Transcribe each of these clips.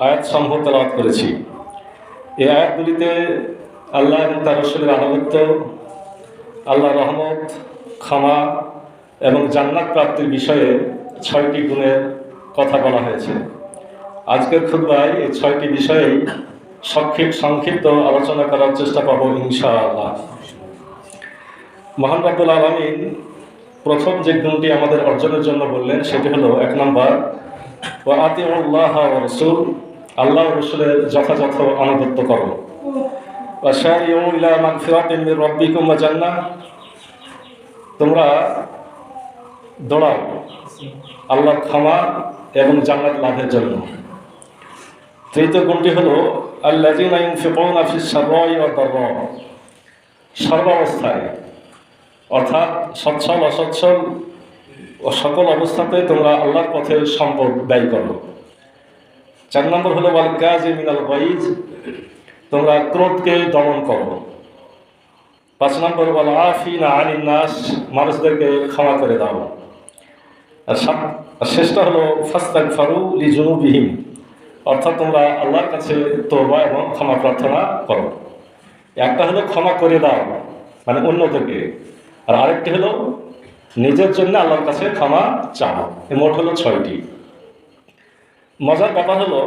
আয়াত সমূহ তেলাওয়াত করেছি। এই আয়াতগুলিতে আল্লাহ এবং তার রাসূলের আনুগত্য, আল্লাহর রহমত, ক্ষমা এবং জান্নাত প্রাপ্তির বিষয়ে 6টি গুণের কথা বলা হয়েছে। আজকের খুতবায় এই 6টি বিষয়েই সংক্ষিপ্ত আলোচনা করার চেষ্টা করব ইনশাআল্লাহ। মহান রব্বুল আলামিন প্রথম যে গুণটি আমাদের অর্জনের জন্য বললেন সেটি হলো 1 নম্বর, ওয়া আতিউল্লাহ ওয়া রাসূল, আল্লাহ ও রাসূলের যথাযথ আনুগত্য করো। ওয়া সারিউ ইলা মাগফিরাতিন মির রাব্বিকুম ওয়া জান্নাহ, তোমরা দৌড়াও আল্লাহর ক্ষমা এবং জান্নাত লাভের জন্য। তৃতীয় গুণটি হলো আল্লাযীনা ইউনফিকুনা ফিস সাররাই ওয়াদ দাররা, সর্বাবস্থায় অর্থাৎ সচ্ছল অসচ্ছল ও সকল অবস্থাতে তোমরা আল্লাহর পথে সম্পদ ব্যয় করো। 4 নম্বর হলো ওয়াল কাযিমিনাল গায়জ, তোমরা ক্রোধকে দমন করো। 5 নম্বর ওয়াল আফিনা আনিন নাস, মানুষদেরকে ক্ষমা করে দাও। আর শেষটা হলো ফাস্তাগফিরু লিজুনুবিহিম, অর্থাৎ তোমরা আল্লাহর কাছে তওবা এবং ক্ষমা প্রার্থনা করো। একটা হলো ক্ষমা করে দাও মানে অন্যদেরকে, আর আরেকটি হলো নিজের জন্য আল্লাহর কাছে ক্ষমা চাও। মোট হলো 6টি। মজার ব্যাপার হলো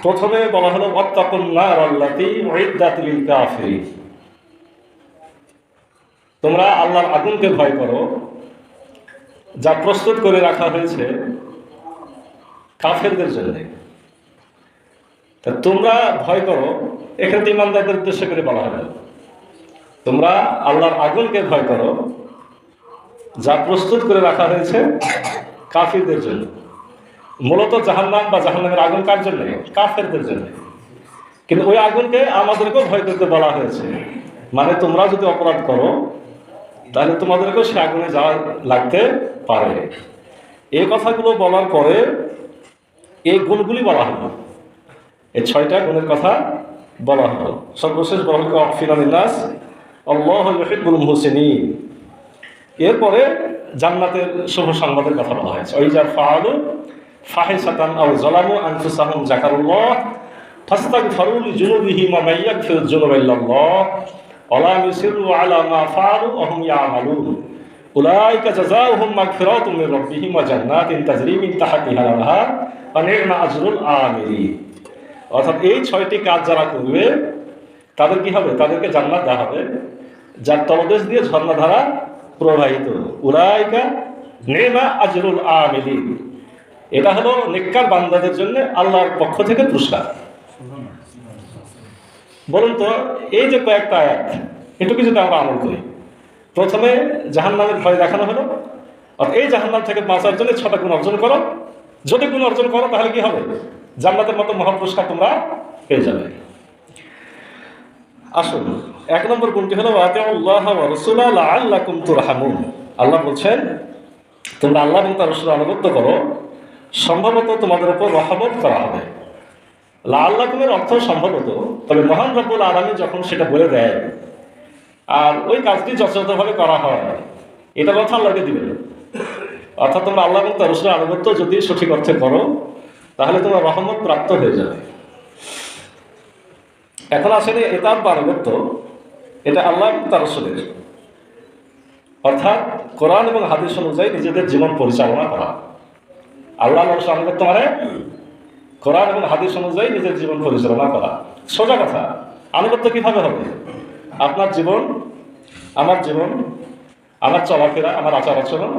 প্রথমে বলা হলো ওয়াত্তাকুন নার আল্লাতী উইদ্দাত লিল কাফিরিন, তোমরা আল্লাহর আগুনকে ভয় করো যা প্রস্তুত করে রাখা হয়েছে কাফেরদের জন্য। তা তোমরা ভয় করো, এখানে ঈমানদারদের উদ্দেশ্য করে বলা হলো তোমরা আল্লাহর আগুনকে ভয় করো যা প্রস্তুত করে রাখা হয়েছে কাফিরদের জন্য। মূলত জাহান্নাম বা জাহান্নামের আগুন কার জন্য? কাফেরদের জন্য। কিন্তু ওই আগুনকে আমাদেরকেও ভয় করতে বলা হয়েছে, মানে তোমরা যদি অপরাধ করো তাহলে তোমাদেরকেও সে আগুনে যাওয়া লাগতে পারে। এই কথাগুলো বলার পরে এই গুণগুলি বলা হলো, এই 6টা গুণের কথা বলা হলো। সর্বশেষ বলা হলো ওয়াগফির লিন নাস আল্লাহু ইউহিব্বুল মুহসিনিন। এরপরে জান্নাতের শুভ সংবাদের কথা বলা হয়েছে। ওয়াইজা ফাআলু ফাহিশাতান আও যালামু আনফুসাহুম যাকারুল্লাহ ফাস্তাগফিরু লিজুনুবিহিম ওয়া মান ইয়াগফিরুয যুনুবা ইল্লাল্লাহ ওয়া লা ইউসিরু আলা মা ফাআলু ওয়া হুম ইয়ামালুন উলাইকা জাযাউহুম মাগফিরাতুম মির রাব্বিহিম ওয়া জান্নাতিন তাজরি মিন তাহতিহাল আনহার ওয়া নি'মা আজরুল আমিলিন। অর্থাৎ এই 6টি কাজ যারা করবে তাদের কি হবে? তাদেরকে জান্নাত দেওয়া হবে যার তলদেশ দিয়ে ঝর্ণাধারা প্রবাহিত। উলাইকা নি'মা আজরুল আমিলিন, এটা হলো নেককার বান্দাদের জন্য আল্লাহর পক্ষ থেকে পুরস্কার। বলুন তো, এই যে কয়েকটা আয়াত একটু কিছু আমরা আমল করি। প্রথমে জাহান্নামের ভয় দেখানো হলো, আর এই জাহান্নাম থেকে বাঁচার জন্য 6টা গুণ অর্জন করো। যদি গুণ অর্জন করো তাহলে কি হবে? জান্নাতের মতো মহা পুরস্কার তোমরা পেয়ে যাবে। আসুন, 1 নম্বর গুণটি হলো আতিউল্লাহ ওয়া রাসূলা লাআল্লাকুম তুরহামুন। আল্লাহ বলছেন তোমরা আল্লাহ এবং তার রাসূলের আনুগত্য করো, সম্ভবত তোমাদের উপর রহমত করা হবে। লাআল্লাকুমের অর্থ সম্ভবত, তবে মহান রব্বুল আলামিন যখন সেটা বলে দেয় আর ওই কাজটি যথাযথভাবে করা হয়, এটা কথা আল্লাহকে দিবে। অর্থাৎ তোমরা আল্লাহ এবং তার রাসূলের আনুগত্য যদি সঠিক অর্থে করো তাহলে তোমরা রহমত প্রাপ্ত হয়ে যাবে। এখন আসলে এটা আনুগত্য, এটা আল্লাহ এবং তার রাসূলের, অর্থাৎ কোরআন এবং হাদিস অনুযায়ী নিজেদের জীবন পরিচালনা করা। আল্লাহ রাসূলের আনুগত্য মানে কোরআন এবং হাদিস অনুযায়ী নিজের জীবন পরিচালনা করা। সোজা কথা, আনুগত্য কিভাবে হবে? আপনার জীবন, আমার জীবন, আমার চলাফেরা, আমার আচার আচরণ,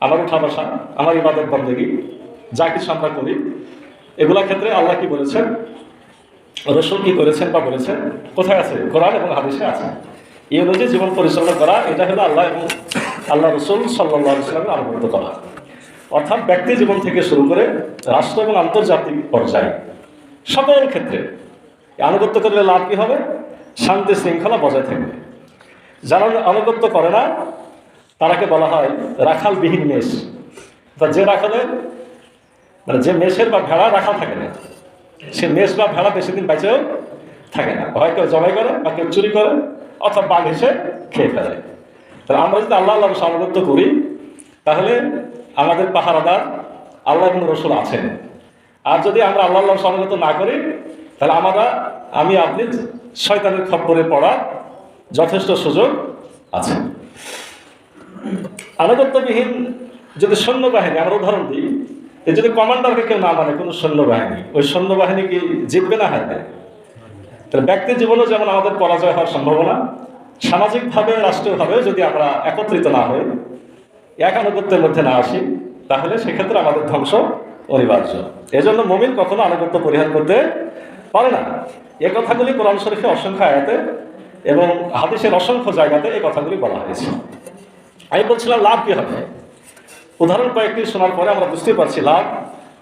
আমার উঠা বসা, আমার ইবাদত বন্দেগী, যা কিছু আমরা করি, এগুলোর ক্ষেত্রে আল্লাহ কি বলেছেন, রাসূল কি করেছেন বা বলেছেন, কোথায় আছে? কোরআন এবং হাদিসে আছে। এই অনুযায়ী জীবন পরিচালনা করা, এটা হলো আল্লাহ এবং আল্লাহ রাসূল সাল্লাল্লাহু আলাইহি ওয়াসাল্লামের আনুগত্য করা। অর্থাৎ ব্যক্তি জীবন থেকে শুরু করে রাষ্ট্র এবং আন্তর্জাতিক পর্যায়ে সকল ক্ষেত্রে আনুগত্য করলে লাভ কী হবে? শান্তি শৃঙ্খলা বজায় থাকবে। যারা আনুগত্য করে না তারাকে বলা হয় রাখালবিহীন মেষ। তা যে রাখালের মানে যে মেষের বা ভেড়া রাখাল থাকে না, সে মেষ বা ভেড়া বেশি দিন বেঁচেও থাকে না। হয় কেউ জবাই করে বা কেউ চুরি করে অথবা বাঘ এসে খেয়ে ফেলে। তাহলে আমরা যদি আল্লাহ আল্লাহর আনুগত্য করি তাহলে আমাদের পাহারাদার আল্লাহ এবং রাসূল আছেন। আর যদি আমরা আল্লাহর সঙ্গত না করি, তাহলে আমি আপনি শয়তানের খপ্পরে পড়ার যথেষ্ট সুযোগ আছে। আনুগত্যবিহীন যদি সৈন্যবাহিনী, আমরা উদাহরণ দিই, যদি কমান্ডারকে কেউ না মানে কোনো সৈন্যবাহিনী, ওই সৈন্যবাহিনী কি জিতবে না হারবে? তাহলে ব্যক্তি জীবনেও যেমন আমাদের পরাজয় হওয়ার সম্ভাবনা, সামাজিকভাবে রাষ্ট্রীয়ভাবে যদি আমরা একত্রিত না হই, এক আনুগত্যের মধ্যে না আসি, তাহলে সেক্ষেত্রে আমাদের ধ্বংস অনিবার্য। এজন্য মুমিন কখনো আনুগত্য পরিহার করতে পারে না। এ কথাগুলি কোরআন শরীফে অসংখ্য আয়াতে এবং হাদিসের অসংখ্য জায়গাতে এই কথাগুলি বলা হয়েছে। আমি বলছিলাম লাভ কি হবে। উদাহরণ কয়েকটি শোনার পরে আমরা বুঝতে পারছি লাভ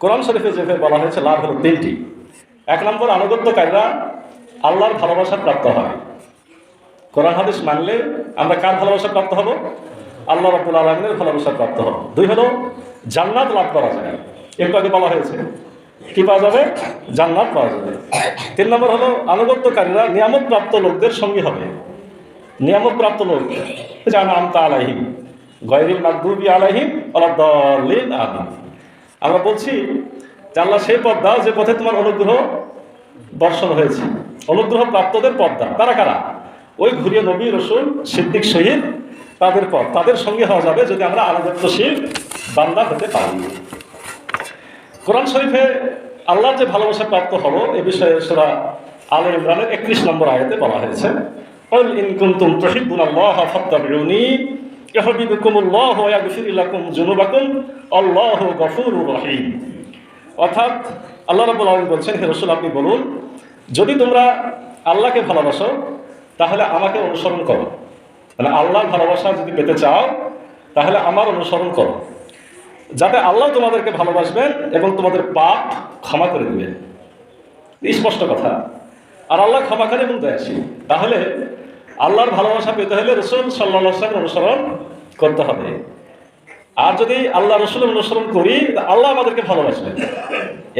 কোরআন শরীফে যেভাবে বলা হয়েছে, লাভ হলো তিনটি। এক নম্বর, আনুগত্যকারীরা আল্লাহর ভালোবাসা প্রাপ্ত হয়। কোরআন হাদিস মানলে আমরা কার ভালোবাসা প্রাপ্ত হব? আল্লাহ রাব্বুল আলামিনের ভালোবাসা প্রাপ্ত হব। দুই হলো, জান্নাত লাভ করা যায়। একটু আগে বলা হয়েছে কি পাওয়া যাবে? জান্নাত পাওয়া যাবে। তিন নম্বর হলো, আনুগত্যকারীরা নিয়ামত প্রাপ্ত লোকদের সঙ্গী হবে। নিয়ামত প্রাপ্ত লোক যেমন আমতা আলাইহিম গায়রিল মাগদুবি আলাইহিম ওয়ালাদ-দাল্লিন আমিন। আমরা বলছি যে আল্লাহ সেই পথ দাও যে পথে তোমার অনুগ্রহ বর্ষণ হয়েছে। অনুগ্রহ প্রাপ্তদের পথ দাও। তারা কারা? ওই ঘুরিয়ে নবী, রসুল, সিদ্দিক, শহীদ, তাদের পথ, তাদের সঙ্গে হওয়া যাবে যদি আমরা আনুগত্যশীল বান্দা হতে পারি। কোরআন শরীফে আল্লাহর যে ভালোবাসা প্রাপ্ত হবো এ বিষয়ে সূরা আলে ইমরানের 31 নম্বর আয়াতে বলা হয়েছে, কুল ইন কুনতুম তুহিব্বুনাল্লাহা ফাত্তাবিউনি ইউহিব্বুকুমুল্লাহু ওয়া ইয়াগফির লাকুম যুনুবাকুম আল্লাহু গফুরুর রহিম। অর্থাৎ আল্লাহ রাব্বুল আলামিন বলছেন, হে রাসূল আপনি বলুন, যদি তোমরা আল্লাহকে ভালোবাসো তাহলে আমাকে অনুসরণ করো। মানে আল্লাহর ভালোবাসা যদি পেতে চাও তাহলে আমার অনুসরণ করো, যাতে আল্লাহ তোমাদেরকে ভালোবাসবেন এবং তোমাদের পাপ ক্ষমা করে দেবেন। স্পষ্ট কথা। আর আল্লাহ ক্ষমাকারী এবং দয়াশীল। তাহলে আল্লাহর ভালোবাসা পেতে হলে রাসূল সাল্লাল্লাহু আলাইহি ওয়াসাল্লাম অনুসরণ করতে হবে। আর যদি আল্লাহ রাসূলের অনুসরণ করি, আল্লাহ আমাদেরকে ভালোবাসবেন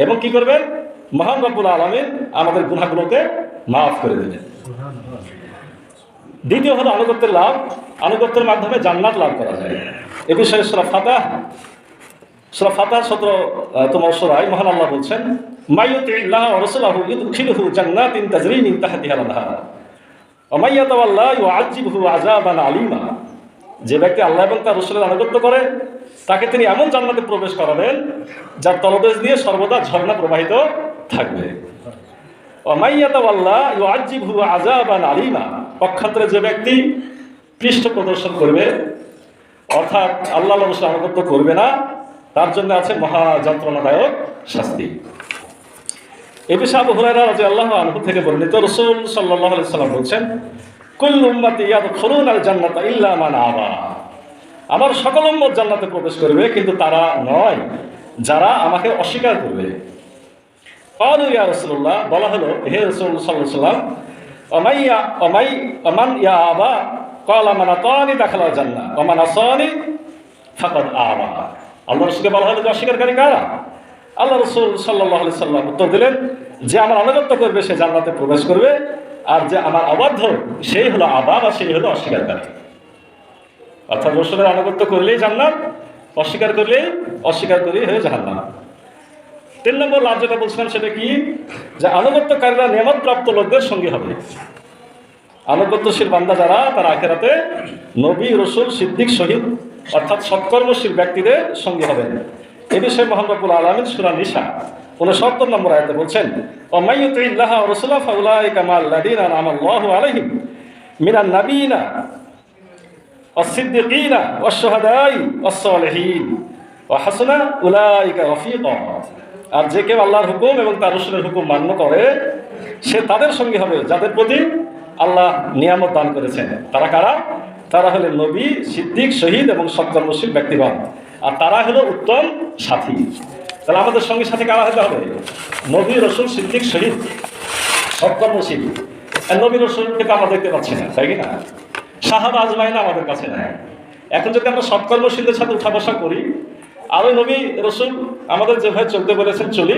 এবং কি করবেন? মহান রব্বুল আলামিন আমাদের গুনাহগুলোকে মাফ করে দেবেন। দ্বিতীয় হলো আনুগত্যের লাভ। আনুগত্যের মাধ্যমে জান্নাত লাভ করা যায়। এ বিষয়ে সূরা ফাতাহ 17তম সূরায় মহান আল্লাহ বলছেন, মাইয়ুতিল্লাহ ওয়া রাসূলাহু ইউদখিলহু জান্নাতিন তাজরি মিন তাহতিহাল আনহার ওয়া মাইয়াতাওয়াল্লা ইউআযিবহু আযাবান আলীমা। যে ব্যক্তি আল্লাহ এবং তার রাসূলের আনুগত্য করে তাকে তিনি এমন জান্নাতে প্রবেশ করাবেন যার তলদেশ দিয়ে সর্বদা ঝর্ণা প্রবাহিত থাকবে। ওয়া মাইয়াতাওয়াল্লা ইউআযিবহু আযাবান আলীমা। পক্ষান্তরে যে ব্যক্তি পৃষ্ঠ প্রদর্শন করবে, অর্থাৎ আল্লাহ রাসূলের আনুগত্য করবে না, তার জন্য আছে মহা যন্ত্রণাদায়ক শাস্তি। এ বিষয়ে আবু হুরায়রা রাদিয়াল্লাহু আনহু থেকে বর্ণিত, রাসূল সাল্লাল্লাহু আলাইহি ওয়াসাল্লাম বলছেন, কুল্লু উম্মতি ইয়াদখুলুনাল জান্নাতা ইল্লা মান আবা। আমার সকল উম্মত জান্নাতে প্রবেশ করবে, কিন্তু তারা নয় যারা আমাকে অস্বীকার করবে। ক্বালু ইয়া রাসূলুল্লাহ, বলা হলো হে রাসূল সাল্লাল্লাহু আলাইহি ওয়াসাল্লাম, ওমান ইয়া আবা, ক্বালা মান আতানি দাখালাল জান্নাহ ওয়া মান আসানি ফাকাদ আবা। আল্লাহ রাসূলকে বলা হলো যে অস্বীকারী কারা? আল্লাহ রাসূল সাল্লাল্লাহু আলাইহি ওয়াসাল্লাম উত্তর দিলেন, যে আমার আনুগত্য করবে সে জান্নাতে প্রবেশ করবে, আর যে আমার অবাধ্য সেই হলো আবা, বা সেই হলো অস্বীকারী। অর্থাৎ রাসূলের আনুগত্য করলেই জান্নাত, অস্বীকার করলেই হয়ে জাহান্নাম। 3 নম্বর লাভ যেটা বলছিলাম সেটা কি? যে আনুগত্যকারীরা নিয়ামত প্রাপ্ত লোকদের সঙ্গী হবে। আনুগত্যশীল বান্দা যারা, তারা আখিরাতে নবী, রাসূল, সিদ্দিক, শহীদ অর্থাৎ সৎকর্মশীল ব্যক্তিদের সঙ্গী হবেন। এ বিষয়ে মহান রব্বুল আলামিন সূরা নিসা 69 নম্বর আয়াতে বলছেন, ওয়া মাইয়ুতিল্লাহা ওয়া রাসূলাহু ফাউলাইকা মাল্লাযীনা আনআমা আল্লাহু আলাইহিম মিনান নাবিয়িনা ওয়াস-সিদ্দিকিনা ওয়াশ-শুহাদাই ওয়াস-সালিহিন ওয়া হাসানা উলাইকা রাফীকা। আর যে কেউ আল্লাহর হুকুম এবং তার রাসূলের হুকুম মান্য করে সে তাদের সঙ্গী হবে যাদের প্রতি আল্লাহ নিয়ামত দান করেছেন। তারা কারা? তারা হলেন নবী, সিদ্দিক, শহীদ এবং সৎকর্মশীল ব্যক্তিগণ। আর তারা হলো উত্তম সাথী। তাহলে আমাদের সঙ্গে সাথে কারা হতে হবে? নবী, রাসূল, সিদ্দিক, শহীদ, সৎকর্মশীল। আর নবী রাসূলকে তো আমরা দেখতে পাচ্ছি না, তাই কি না? সাহাবা আজমাইন আমাদের কাছে নাই। এখন যদি আমরা সৎকর্মশীলদের সাথে উঠা বসা করি আর ওই নবী রাসূল আমাদের যেভাবে চলতে বলেছেন চলি,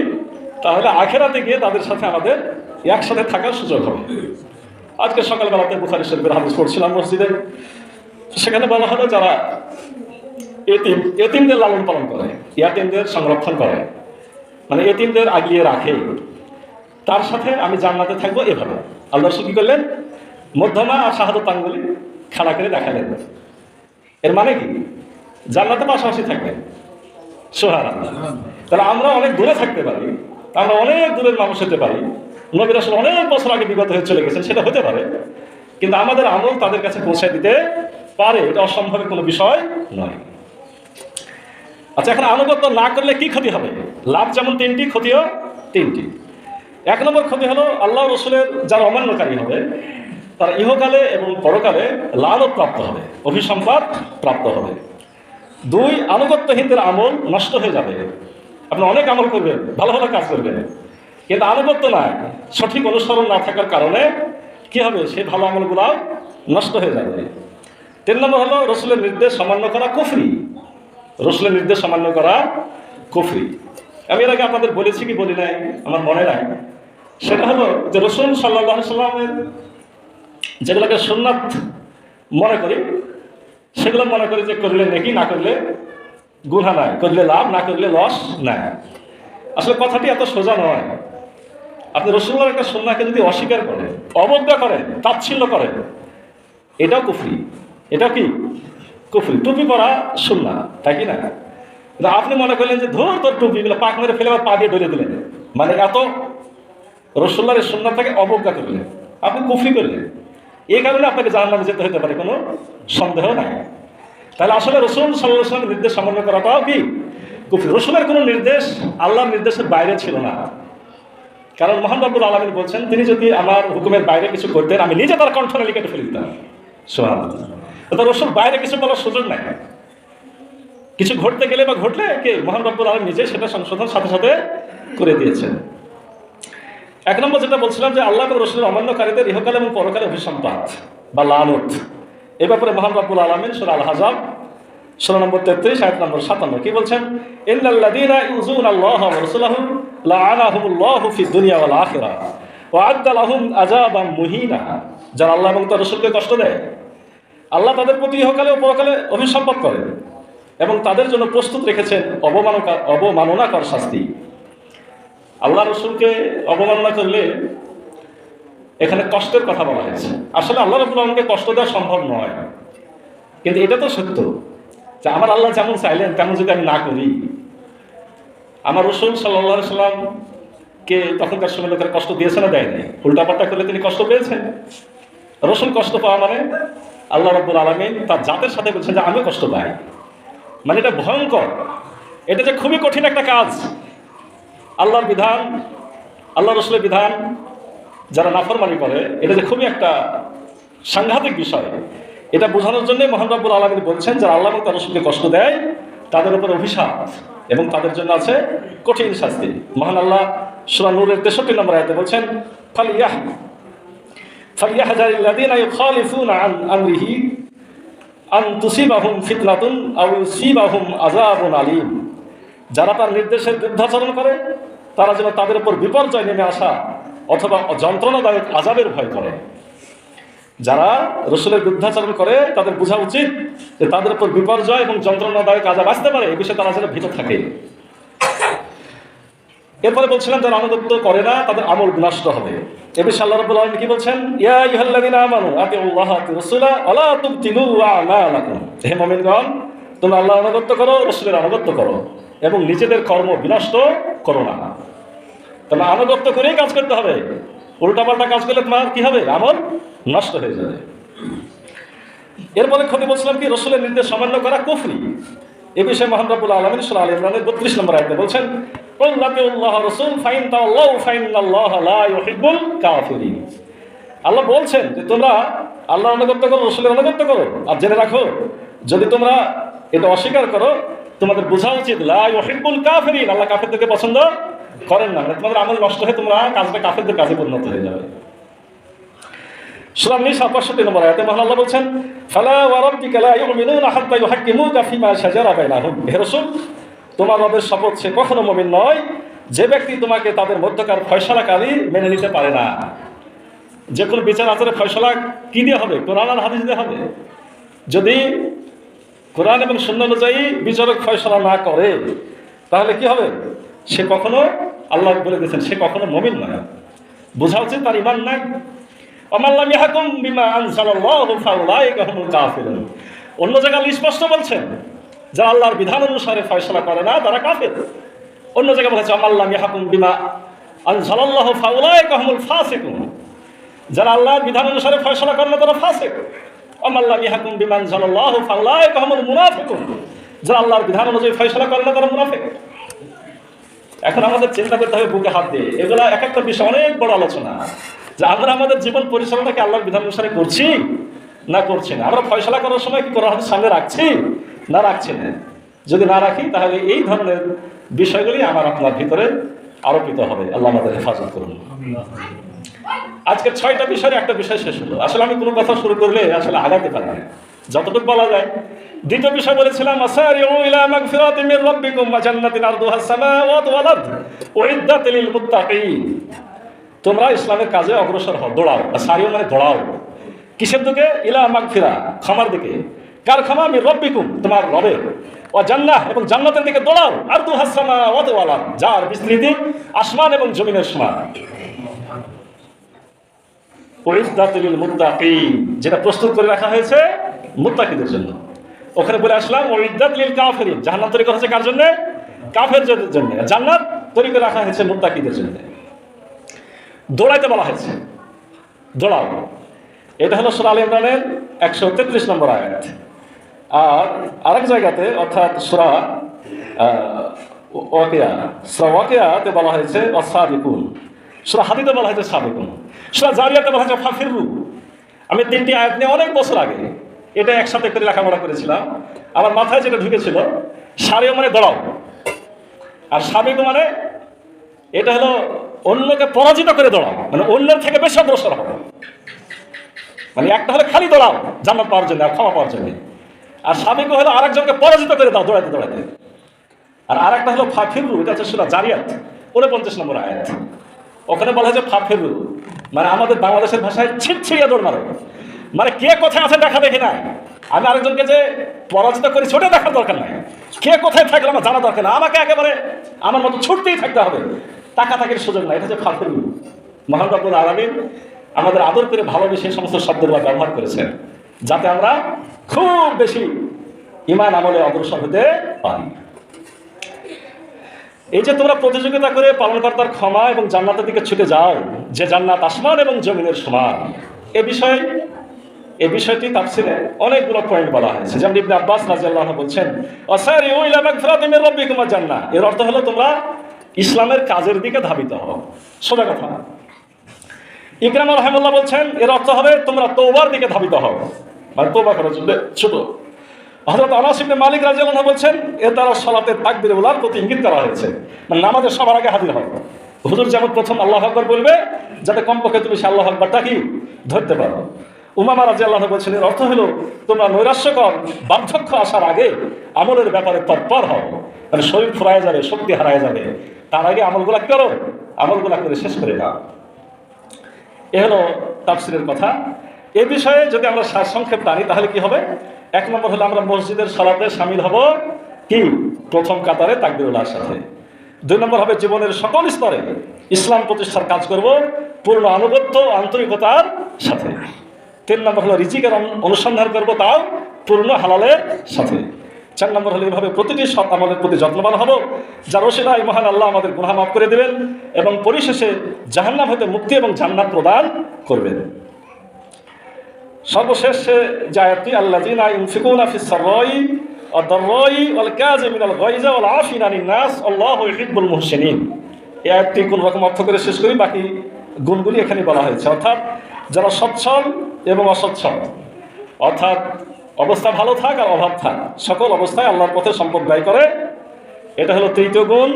তাহলে আখিরাতে গিয়ে তাদের সাথে আমাদের একসাথে থাকার সুযোগ হবে। আজকে সকালবেলাতে বুখারী শরীফের হাদিস পড়ছিলাম মসজিদে, সেখানে বলা হলো যারা এতিমদের লালন পালন করে, ইয়াতীমদের সংরক্ষণ করে, মানে এতিমদের আগিয়ে রাখে, তার সাথে আমি জান্নাতে থাকবো। এভাবে আল্লাহ রাসূল কি করলেন? মধ্যমা আর শাহাদত আঙ্গুলি খাড়া করে দেখালেন। এর মানে কি? জান্নাতে পাশাপাশি থাকবেন। সুবহানাল্লাহ। তাহলে আমরা অনেক দূরে থাকতে পারি, আমরা অনেক দূরের মানুষ হতে পারি, নবী রাসূল অনেক বছর আগে বিগত হয়ে চলে গেছেন, সেটা হতে পারে, কিন্তু আমাদের আমল তাদের কাছে পৌঁছে দিতে পারে, এটা অসম্ভবের কোনো বিষয় নয়। আচ্ছা, এখন আনুগত্য না করলে কি ক্ষতি হবে? লাভ যেমন তিনটি, ক্ষতিও তিনটি। এক নম্বর ক্ষতি হলো আল্লাহ রসুলের যারা অমান্যকারী হবে তারা ইহকালে এবং পরকালে লানত প্রাপ্ত হবে, অভিসম্পাদ প্রাপ্ত হবে। দুই, আনুগত্যহীনদের আমল নষ্ট হয়ে যাবে। আপনি অনেক আমল করবেন, ভালো ভালো কাজ করবেন, কিন্তু আনুগত্য না, সঠিক অনুসরণ না থাকার কারণে কি হবে? সেই ভালো আমলগুলো নষ্ট হয়ে যাবে। তিন নম্বর হলো রসুলের নির্দেশ অমান্য করা কুফরি। রসুলের নির্দেশ অমান্য করা কুফরি। আমি এর আগে আপনাদের বলেছি কি বলি নাই আমার মনে নাই, সেটা হলো যে রসুল সাল্লাল্লাহু আলাইহি সাল্লামের যেগুলোকে সুন্নাত মনে করি, সেগুলো মনে করি যে করলে নেকি, না করলে গুনাহ নাই, করলে লাভ, না করলে লস নাই। আসলে কথাটি এত সোজা নয়। আপনি রসুল্লাহর একটা সুন্নাহকে যদি অস্বীকার করেন, অবজ্ঞা করেন, তাচ্ছিল্য করেন, এটাও কুফরি। এটা কি? কুফরি। টুপি পরা সুন্নাহ, তাই কি না? আপনি মনে করলেন যে ধর তোর টুপিগুলো পাক মেরে ফেলে আবার পা দিয়ে ধরে দিলেন, মানে এত রসুল্লাহর সুন্নাহটাকে অবজ্ঞা করলেন, আপনি কুফরি করলেন। এই কারণে আপনাকে জাহান্নামে যেতে হতে পারে, কোনো সন্দেহ নাই। তাহলে আসলে রসুল সাল্লাল্লাহু আলাইহি ওয়াসাল্লামের নির্দেশ অমান্য করাটাও কি কুফরি। রসুলের কোনো নির্দেশ আল্লাহর নির্দেশের বাইরে ছিল না, কারণ মহান রব্বুল আলামিন বলছেন তিনি যদি আমার হুকুমের বাইরে কিছু করতেন আমি নিজে তার কণ্ঠনালী কেটে ফেলে দিতাম। সুবহানাল্লাহ। তো রসুল বাইরে কিছু বলার সুযোগ নাই। কিছু ঘটতে গেলে বা ঘটলে কে? মহান রব্বুল আলামিন নিজে সেটা সংশোধন সাথে সাথে করে দিয়েছেন। এক নম্বর যেটা বলছিলাম যে আল্লাহ এবং রসুলের অমান্যকারীদের ইহকাল এবং পরকালে অভিসম্পাত বা লানত, এ ব্যাপারে মহান রব্বুল আলামিন সূরা আল আহজাব 16 নম্বর 33 আয়াত নম্বর 57 কি বলছেন? ইন্নাল্লাযীনা ইউযুনাল্লাহা ওয়া রাসূলাহু লাআনাহুমুল্লাহু ফিদ দুনিয়া ওয়াল আখিরাহ ওয়া আ'আদ্দা লাহুম আযাবাম মুহিনা। যারা আল্লাহ এবং তার রাসূলকে কষ্ট দেয়, আল্লাহ তাদের প্রতি ইহকালে ও পরকালে অভিসম্পাত করেন এবং তাদের জন্য প্রস্তুত রেখেছেন অবমাননাকর শাস্তি। আল্লাহ রসুলকে অবমাননা করলে এখানে কষ্টের কথা বলা হয়েছে। আসলে আল্লাহ রাব্বুল আলামিনকে কষ্ট দেওয়া সম্ভব নয়, কিন্তু এটা তো সত্য যে আমার আল্লাহ যেমন চাইলেন তেমন যদি আমি না করি, আমার রসুল সাল্লাল্লাহু আলাইহি সাল্লামকে তখনকার সময় লোকেরা কষ্ট দিয়েছে না দেয়নি? উল্টাপাল্টা করলে তিনি কষ্ট পেয়েছেন। রসুল কষ্ট পাওয়া মানে আল্লাহ রাব্বুল আলামিন তার জাতের সাথে বলছেন যে আমিও কষ্ট পাই, মানে এটা ভয়ঙ্কর, এটা যে খুবই কঠিন একটা কাজ। আল্লাহর বিধান, আল্লাহ রসুলের বিধান যারা নাফরমানি করে, এটা যে খুবই একটা সাংঘাতিক বিষয়, এটা বোঝানোর জন্যই মহান রব্বুল আলামিন বলছেন যারা আল্লাহ এবং তার রাসূলকে কষ্ট দেয় তাদের উপর অভিশাপ এবং তাদের জন্য আছে কঠিন শাস্তি। মহান আল্লাহ সূরা নূরের 63 নম্বর আয়াতে বলছেন ফালিয়াহযারিল্লাযীনা ইউখালিফুনা আন আমরিহি আন তুসিবাহুম ফিতনাতুন আও ইউসিবাহুম আযাবুন আলীম। যারা তার নির্দেশের বিরুদ্ধাচরণ করে তারা যেন তাদের উপর বিপর্যয় নেমে আসা অথবা যন্ত্রণাদায়ক আযাবের ভয় করে। যারা রসুলের বিরুদ্ধাচরণ করে তাদের বোঝা উচিত যে তাদের উপর বিপর্যয় এবং যন্ত্রণাদায়ক আযাব আসতে পারে, এই বিষয়ে তারা যেন ভীত থাকে। এরপরে বলছিলাম যারা আনুগত্য করে না তাদের আমল নষ্ট হবে। এ বিষয়ে আল্লাহ রাব্বুল আলামিন কি বলছেন? ইয়া আইয়ুহাল্লাযীনা আমানু আতিউল্লাহা ওয়া রাসূলা ওয়া লা তুবতিলু আমালাকুম। হে মুমিনগণ, তোমরা আল্লাহর আনুগত্য করো, রাসূলের আনুগত্য করো এবং নিজেদের কর্ম বিনষ্ট করো না। তোমরা আনুগত্য করেই কাজ করতে হবে, উল্টাপাল্টা কাজ করলে তোমার কি হবে? আমল নষ্ট হয়ে যাবে। এরপরে ক্ষতি বলছিলাম কি রাসূলের নির্দেশ অমান্য করা কুফরি। এ বিষয়ে মহান রব্বুল আলামিন সূরা আলে ইমরানের 32 নম্বর আয়াতে বলছেন কুল আতিউল্লাহ রাসূল ফাইন তাওয়াল্লাউ ফাইনাল্লাহা লা ইউহিব্বুল কাফিরিন। আল্লাহ বলছেন যে তোমরা আল্লাহর আনুগত্য করো, রাসূলের আনুগত্য করো, আর জেনে রাখো যদি তোমরা এটা অস্বীকার করো তোমাদের বোঝা উচিত লা ইউহিব্বুল কাফিরিন, আল্লাহ কাফেরদেরকে পছন্দ করেন না। তোমাদের আমল নষ্ট হয়ে তোমরা কাজটা কাফেরদের কাজে পরিণত হয়ে যাবে। সূরা নিসা 65 নম্বর আয়াতে মহান আল্লাহ বলছেন ফালা ওয়া রাব্বিকা লা ইউমিনুনা হাত্তা ইউহাক্কিমুকা ফিমা শাজারা বাইনাহুম। হে রাসূল, তোমার রবের শপথ সে কখনো মুমিন নয় যে ব্যক্তি তোমাকে তাদের মধ্যকার ফয়সালাকারী মেনে নিতে পারে না। যে কোনো বিচার আচারের ফয়সালা কি দিয়ে হবে? কোরআন আর হাদিস দিয়ে হবে। যদি কোরআন এবং সুন্নাহ অনুযায়ী বিচারক ফয়সালা না করে তাহলে কি হবে? সে কখনো, আল্লাহ বলে দিয়েছেন, সে কখনো মুমিন নয়। বোঝা উচিত তার ঈমান নাই। ওয়ামান লাম ইয়াহকুম বিমা আনজালাল্লাহু ফাউলাইকা হুমুল কাফিরুন। অন্য জায়গায় স্পষ্ট বলছেন, যারা আল্লাহর বিধান অনুসারে ফয়সালা করে না তারা কাফের। অন্য জায়গায় বলেছে ওয়ামান লাম ইয়াহকুম বিমা আনজালাল্লাহু ফাউলাইকা হুমুল ফাসিকুন। যারা আল্লাহর বিধান অনুসারে ফয়সালা করে না তারা ফাসিক। ওয়ামান লাম ইয়াহকুম বিমা আনজালাল্লাহু ফাউলাইকা হুমুল মুনাফিকুন। যারা আল্লাহর বিধান অনুযায়ী ফয়সালা করে না তারা মুনাফিক। এখন আমাদের চিন্তা করতে হবে বুকে হাত দিয়ে, এগুলা এক একটা বিষয় অনেক বড় আলোচনা, যে আমরা আমাদের জীবন পরিচালনাকে আল্লাহর বিধান অনুসারে করছি না করছি না। আমরা ফয়সালা করার সময় কি করা হবে, সামনে রাখছি না রাখছি না। যদি না রাখি তাহলে এই ধরনের বিষয়গুলি আমার আপনার ভিতরে আরোপিত হবে। আল্লাহ আমাদের হেফাজত করুন। আজকে 6টা বিষয়ের একটা বিষয় শেষ হলো। আসলে আমি কোনো কথা শুরু করলে আসলে আগাতে পারি না, যতটুকু বলা যায়। দ্বিতীয় বিষয় বলেছিলাম আসারিউ ইলা মাগফিরাতিন মির রাব্বিকুম ওয়া জান্নাতিন আরদুহাস সামাওয়াতু ওয়াল আরদ উইদ্দাত লিল মুত্তাকিন। তোমরা ইসলামের কাজে অগ্রসর হও, দৌড়াও। আসারিউ মানে দৌড়াও। কিসের দিকে? ইলা মাগফিরা, ক্ষমার দিকে। কার ক্ষমা? মির রাব্বিকুম, তোমার রবের। ওয়া জান্নাহ, এবং জান্নাতের দিকে দৌড়াও। আরদুহাস সামাওয়াতু ওয়াল আরদ, যার বিস্তৃতি আসমান এবং জমিনের সমান। উইদ্দাত লিল মুত্তাকিন, যেটা প্রস্তুত করে রাখা হয়েছে মুত্তাকিদের জন্য। ওখানে বলে আসলাম উইদ্দাত লিল কাফিরিন, জাহান্নাম তৈরি করা হয়েছে কার জন্য? কাফেরদের জন্য। জান্নাত তৈরি করে রাখা হয়েছে মুত্তাকিদের জন্য। দৌড়াইতে বলা হয়েছে, দৌড়াও। এটা হলো সূরা আলে ইমরানের 133 নম্বর আয়াত। আর আরেক জায়গাতে অর্থাৎ সূরা ওয়াকিয়াতে বলা হয়েছে ওয়াসাবিকুন, সূরা হাদীদে বলা হয়েছে সাবিকুন, সূরা জারিয়াতে বলা হয়েছে ফাফিরু। আমি 3টি আয়াত নিয়ে অনেক বছর আগে এটা একসাথে করে লেখাপড়া করেছিলাম। আমার মাথায় যেটা ঢুকেছিল, সারিও মানে দৌড়াও, আর সাবিকু মানে এটা হলো অন্যকে পরাজিত করে দৌড়াও, মানে অন্যের থেকে বেশি অগ্রসর হবে। মানে একটা হলো খালি দৌড়াও জান্নাত পাওয়ার জন্য আর ক্ষমা পাওয়ার জন্য, আর সাবিকু হলো আরেকজনকে পরাজিত করে দাও দৌড়াইতে দৌড়াইতে। আর আরেকটা হলো ফাফিরু, এটা হচ্ছে সূরা জারিয়াত 49 নম্বর আয়াত। ওখানে বলা হয়েছে ফাফিরু মানে আমাদের বাংলাদেশের ভাষায় ছিটছিড়িয়ে দৌড় মারো, মানে কে কোথায় আছে দেখা দেখি না। আমি আরেকজনকে যে পরাজিত করি সেটা দেখার দরকার নাই, কে কোথায় থাকলে আমার জানা দরকার না, আমাকে একেবারে আমার মতো ছুটতেই থাকতে হবে, তাকাতাকির সুযোগ নাই। এটা হচ্ছে ফাফিরু। মহান রব্বুল আলামিন আমাদের আদর করে ভালোবেসে এই সমস্ত শব্দগুলো ব্যবহার করেছেন, যাতে আমরা খুব বেশি ঈমান আমলে অগ্রসর হতে পারি। এই যে তোমরা প্রতিযোগিতা করে পালনকর্তার ক্ষমা এবং জান্নাতের দিকে ছুটে যাও, যে জান্নাত আসমান এবং জমিনের সমান, এই বিষয়টি তাফসিরে অনেকগুলো পয়েন্ট বলা হয়েছে। যেমন ইবনে আব্বাস রাদিয়াল্লাহু আনহু বলছেন ওয়াসারিউ ইলা মাগফিরাতিন মির রাব্বিকুম ওয়া জান্নাহ, এর অর্থ হলো তোমরা ইসলামের কাজের দিকে ধাবিত হও। সোজা কথা। ইকরামা রাহিমাহুল্লাহ বলছেন এর অর্থ হবে তোমরা তওবার দিকে ধাবিত হও, মানে তওবা করার জন্য ছোট। হযরত আনাস ইবনে মালিক রাদিয়াল্লাহু আনহু বলছেন এর দ্বারা সালাতের তাকবীরে উলার প্রতি ইঙ্গিত করা হয়েছে, মানে নামাজের সবার আগে হাজির হও। হুজুর যেমন প্রথম আল্লাহু আকবার বলবে, যাতে কমপক্ষে তুমি সে আল্লাহু আকবারটা কি ধরতে পারো। উমামা রাদিয়াল্লাহু আনহা বলছেন এর অর্থ হলো তোমরা নৈরাশ্যকর বার্ধক্য আসার আগে আমলের ব্যাপারে তৎপর হও, মানে শরীর ফুরায় যাবে, শক্তি হারায় যাবে, তার আগে আমলগুলা কি করো, আমলগুলা করে শেষ করে দাও। এ হলো তাফসীরের কথা। এ বিষয়ে যদি আমরা সংক্ষেপ টানি তাহলে কি হবে? 1 নম্বর হলো আমরা মসজিদের সালাতে শামিল হব কি প্রথম কাতারে তাকবীরুল্লাহর সাথে। 2 নম্বর হবে জীবনের সকল স্তরে ইসলাম প্রতিষ্ঠার কাজ করব পূর্ণ আনুগত্য আন্তরিকতার সাথে। 3 নম্বর হলো রিজিকের অনুসন্ধান করব, তাও পূর্ণ হালালের সাথে। 4 নম্বর হলো এভাবে প্রতিটি সৎ আমলের প্রতি যত্নবান হব, যার ওসিলায় মহান আল্লাহ আমাদের গুনাহ মাফ করে দেবেন এবং পরিশেষে জাহান্নাম হতে মুক্তি এবং জান্নাত প্রদান করবেন। সর্বশেষ যে আয়াতটি আল্লাযীনা ইউনফিকুনা ফিস সাররাই ওয়াদ দাররাই ওয়াল কাযিমিনাল গায়যা ওয়াল আফিনা আনিন নাস আল্লাহু ইউহিব্বুল মুহসিনিন। এই আয়াতটি কোন রকম অর্থ করে শেষ করি, বাকি গুণগুলি এখানে বলা হয়েছে। অর্থাৎ যারা সচ্ছল এবং অসচ্ছল, অর্থাৎ অবস্থা ভালো থাক আর অভাব থাক, সকল অবস্থায় আল্লাহর পথে সম্পদ ব্যয় করে, এটা হলো 3য় গুণ।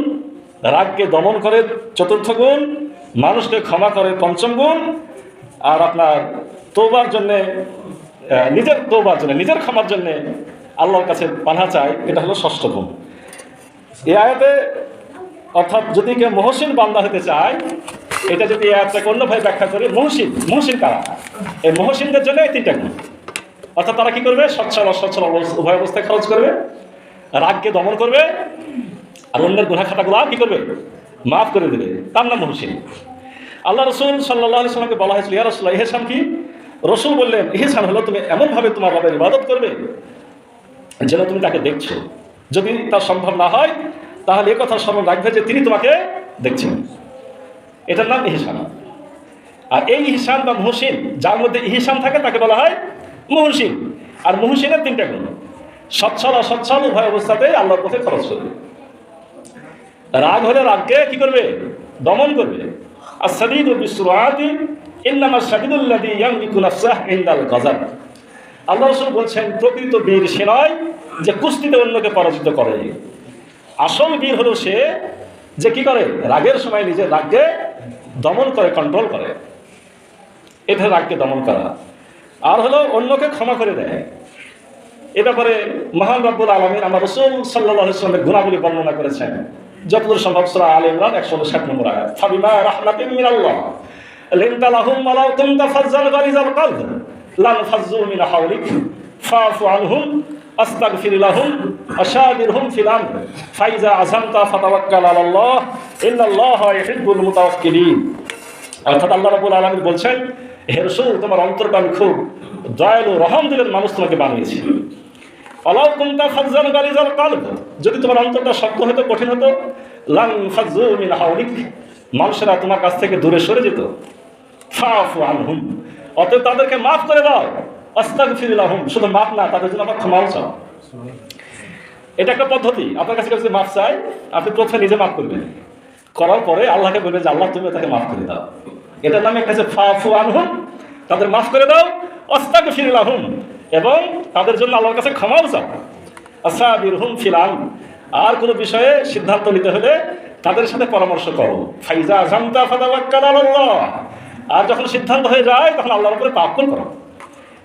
রাগকে দমন করে 4র্থ গুণ। মানুষকে ক্ষমা করে 5ম গুণ। আর আপনার তওবার জন্যে, নিজের তওবার জন্য, নিজের ক্ষমার জন্যে আল্লাহর কাছে পানাহ চায়, এটা হলো 6ষ্ঠ গুণ। এই আয়াতে অর্থাৎ যদি কেউ মুহসিন বান্দা হতে চায়, এটা যদি এই আয়াতটাকে অন্যভাবে ব্যাখ্যা করে, মুহসিন কারা? এই মুহসিনদের জন্য এই 3টা গুণ। অর্থাৎ তারা কি করবে? সচ্ছল অসচ্ছল উভয় অবস্থায় খরচ করবে, রাগকে দমন করবে, আর অন্যের গুনাহ খাতাগুলো কি করবে? মাফ করে দেবে, তার নাম মুহসিন। আল্লাহ রসুল সাল্লাল্লাহু আলাইহি ওয়াসাল্লামকে বলা হয়েছিল, ইয়া রাসূলুল্লাহ, ইহসান কি? রসুল বললেন, ইহসান হলো তুমি এমনভাবে তোমার রবের ইবাদত করবে যেন তুমি তাকে দেখছো। যদি তা সম্ভব না হয় তাহলে এ কথা স্মরণ রাখবে যে তিনি তোমাকে দেখছেন। এটার নাম ইহসান। আর এই ইহসান বা মুহসিন, যার মধ্যে ইহসান থাকে তাকে বলা হয় মুহসিন। আর মুহসিনের তিনটা গুণ: সচ্ছল অসচ্ছল উভয় অবস্থাতেই আল্লাহর পথে খরচ করবে। রাগ হলে রাগকে কি করবে? দমন করবে। আস-সাদীদু বিস-সুরআতি ইন্নামা আস-সাদীদুল্লাযী ইয়ামলিকু নাফসাহু ইনদাল গাযাব। আল্লাহ রাসূল বলছেন, প্রকৃত বীর সে নয় যে কুস্তিতে অন্যকে পরাজিত করে। আসল বীর হলো সে যে কি করে? রাগের সময় নিজের রাগকে দমন করে, কন্ট্রোল করে। এটা রাগকে দমন করা। আর হলো অন্যকে ক্ষমা করে দেয়। এ ব্যাপারে মহান রব্বুল আলামিন আমার রাসূল সাল্লাল্লাহু আলাইহি ওয়াসাল্লামের গুণাবলী বর্ণনা করেছেন। যতদূর সম্ভব সূরা আলে ইমরান 160 নম্বর আয়াত, ফাবিমা রাহমাতিন মিনাল্লাহ লিনতা লাহুম ওয়ালাউ কুনতা ফাজ্জান গালিযাল কলব লান ফাজ্জু মিন হাওলিক ফাফু আনহুম আস্তাগফির লাহুম আশাবিরহুম ফিল আমর ফাইজা আযামতা ফাতাওয়াক্কাল আলাল্লাহ ইন্নাল্লাহা ইউহিব্বুল মুতাওয়াক্কিলিন। অর্থাৎ আল্লাহ রাব্বুল আলামিন বলছেন, হে রাসূল, তোমার অন্তরটা আমি খুব দয়ালু রহম দিলের মানুষ তোমাকে বানিয়েছি। ওয়ালাউ কুনতা ফাজ্জান গালিযাল কলব, যদি তোমার অন্তরটা শক্ত হতো, কঠিন হতো, লান ফাজ্জু মিন হাওলিক, মানুষেরা তোমার কাছ থেকে দূরে সরে যেত। ফাফু আনহুম, অতএব তাদেরকে মাফ করে দাও। আস্তাগফির লাহুম, শুধু মাফ না, তাদের জন্য আবার ক্ষমাও চাও। এটা একটা পদ্ধতি। আপনার কাছে কাছে মাফ চাই, আপনি প্রথমে নিজে মাফ করবেন, করার পরে আল্লাহকে বলবেন যে আল্লাহ তুমি তাকে মাফ করে দাও। এটার নামে একটা হচ্ছে ফাফু আনহুম, তাদের মাফ করে দাও। আস্তাগফির লাহুম, এবং তাদের জন্য আল্লাহর কাছে ক্ষমাও চাও। আসাবিরহুম ফিল আমর, আর কোনো বিষয়ে সিদ্ধান্ত নিতে হলে তাদের সাথে পরামর্শ করো। ফাইজা আযামতা ফাতাওয়াক্কাল আলাল্লাহ, আর যখন সিদ্ধান্ত হয়ে যায় তখন আল্লাহর উপরে তাওয়াক্কুল করো।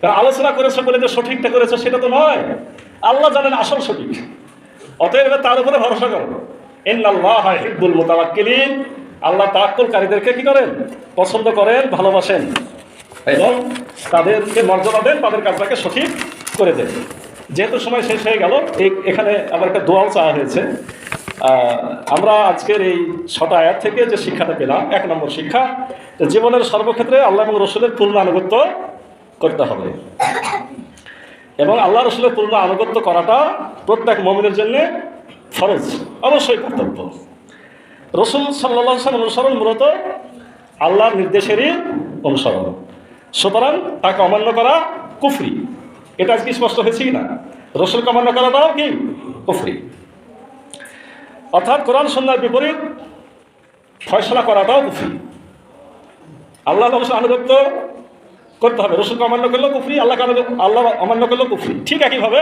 কারণ আলোচনা করেছো বলে যে সঠিকটা করেছো সেটা তো নয়, আল্লাহ জানেন আসল সঠিক। অতএব তার উপরে ভরসা করো। ইন্নাল্লাহা ইউহিব্বুল মুতাওয়াক্কিলিন, আল্লাহ তাওয়াক্কুলকারীদেরকে কি করেন? পছন্দ করেন, ভালোবাসেন, এবং তাদেরকে মর্যাদা দেন, তাদের কাজটাকে সঠিক করে দেন। যেহেতু সময় শেষ হয়ে গেল, এখানে আবার একটা দোয়াও চাওয়া হয়েছে। আমরা আজকের এই 6টা আয়াত থেকে যে শিক্ষাটা পেলাম, 1 নম্বর শিক্ষা, জীবনের সর্বক্ষেত্রে আল্লাহ এবং রসুলের পূর্ণ আনুগত্য করতে হবে। এবং আল্লাহ রসুলের পূর্ণ আনুগত্য করাটা প্রত্যেক মুমিনের জন্য ফরজ, অবশ্যই কর্তব্য। রসুল সাল্লাল্লাহু আলাইহি ওয়াসাল্লাম অনুসরণ মূলত আল্লাহর নির্দেশেরই অনুসরণ, সুতরাং তাকে অমান্য করা কুফরি। এটা আজকে স্পষ্ট হয়েছে কি না? রসুলকে অমান্য করাটাও কি কুফরি। অর্থাৎ কোরআন সুন্নাহর বিপরীত ফয়সালা করাটাও কুফরি। আল্লাহ রসুল আনুগত্য করতে হবে, রসুলকে অমান্য করলেও কুফরি, আল্লাহ অমান্য করলেও কুফরি। ঠিক একইভাবে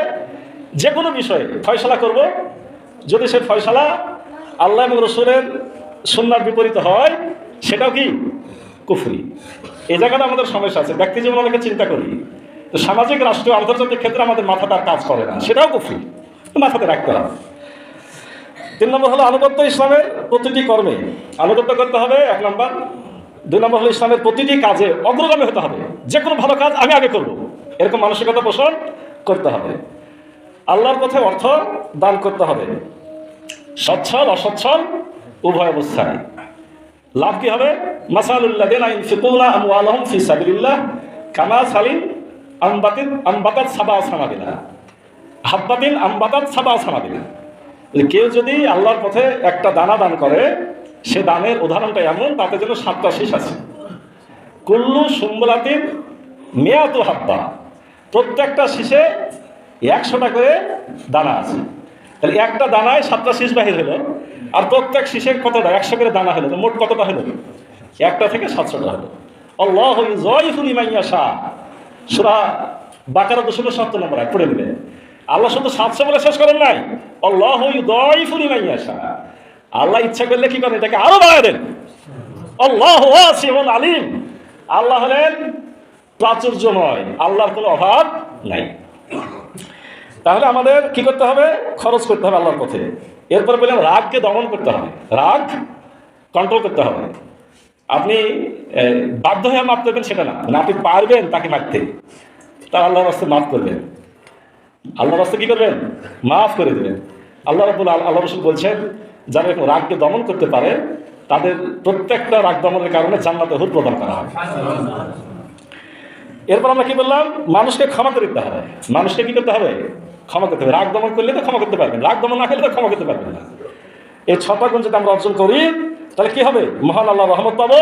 যে কোনো বিষয়ে ফয়সালা করব, যদি সে ফয়সালা আল্লাহ এবং রসুলের সুন্নাহর বিপরীত হয়, সেটাও কি কুফরি। এই জায়গাটা আমাদের সমস্যা আছে। ব্যক্তি জীবনে অনেকে চিন্তা করি, তো সামাজিক, রাষ্ট্রীয়, আন্তর্জাতিক ক্ষেত্রে আমাদের মাথাটা কাজ করে না, সেটাও কুফরি, মাথাতে রাখতে হবে। 3 নম্বর হলো আনুগত্য ইসলামের প্রতিটি কর্মে আনুগত্য করতে হবে, 1 নম্বর। 2 নম্বর হলো ইসলামের প্রতিটি কাজে অগ্রগামী হতে হবে। যে কোনো ভালো কাজ আমি আগে করব, এরকম মানসিকতা পোষণ করতে হবে। আল্লাহর পথে অর্থ দান করতে হবে, সচ্ছল অসচ্ছল উভয় অবস্থায়। লাভ কি হবে? মাসালুল্লাযিনা ইউনফিকুনা আমওয়ালাহুম ফি সাবিলিল্লাহ কামাসালিন আমবাতাত সাবা সানাবিলা হাব্বাতিন আমবাতাত সাবা সানাবিলা। কেউ যদি আল্লাহর পথে একটা দানা দান করে, সে দানের উদাহরণটা এমন, তাতে যেন 7টা শীষ আছে। কুল্লু সুম্বলাতিন মিয়াতু হাব্বা, প্রত্যেকটা শীষে 100টা করে দানা আছে। তাহলে একটা দানায় 7টা শীষ বাহির হলো, আর প্রত্যেক শীষে কতটা? 100 করে দানা হলো, মোট কতটা হলো? 1টা থেকে 700টা হলো। আল্লাহু ইউযাইফু লিমান ইয়াশা, সূরা বাকারা 270 নম্বর আয়াত পড়ে নেবেন। আল্লাহ শুধু 700 বলে শেষ করেন নাই, আল্লাহু ইউযাইফু লিমান ইয়াশা, আল্লাহ ইচ্ছা করলে কি করেন? এটাকে আরো বাড়ায় দেন। আল্লাহু ওয়াসিউন আলিম, আল্লাহ হলেন প্রাচুর্যময়, আল্লাহর কোনো অভাব নাই। তাহলে আমাদের কি করতে হবে? খরচ করতে হবে আল্লাহর পথে। এরপরে বললাম রাগকে দমন করতে হবে, রাগ কন্ট্রোল করতে হবে। আপনি বাধ্য হয়ে মাফ করবেন সেটা না, আপনি পারবেন তাকে মারতে, তা আল্লাহর রাস্তায় মাফ করবেন, আল্লাহর রাস্তায় কি করবেন? মাফ করে দেবেন। আল্লাহ রাসূল বলছেন যারা এরকম রাগকে দমন করতে পারে তাদের প্রত্যেকটা রাগ দমনের কারণে জান্নাতে হুর প্রদান করা হয়। এরপর আমরা কি বললাম, মানুষকে ক্ষমা করে দিতে হবে। মানুষকে কি করতে হবে? ক্ষমা করতে হবে। রাগ দমন করলে তো ক্ষমা করতে পারবেন, রাগ দমন না করলে তো ক্ষমা করতে পারবেন না। এই 6টা গুণ যদি আমরা অর্জন করি তাহলে কি হবে? মহান আল্লাহ রহমত পাবো,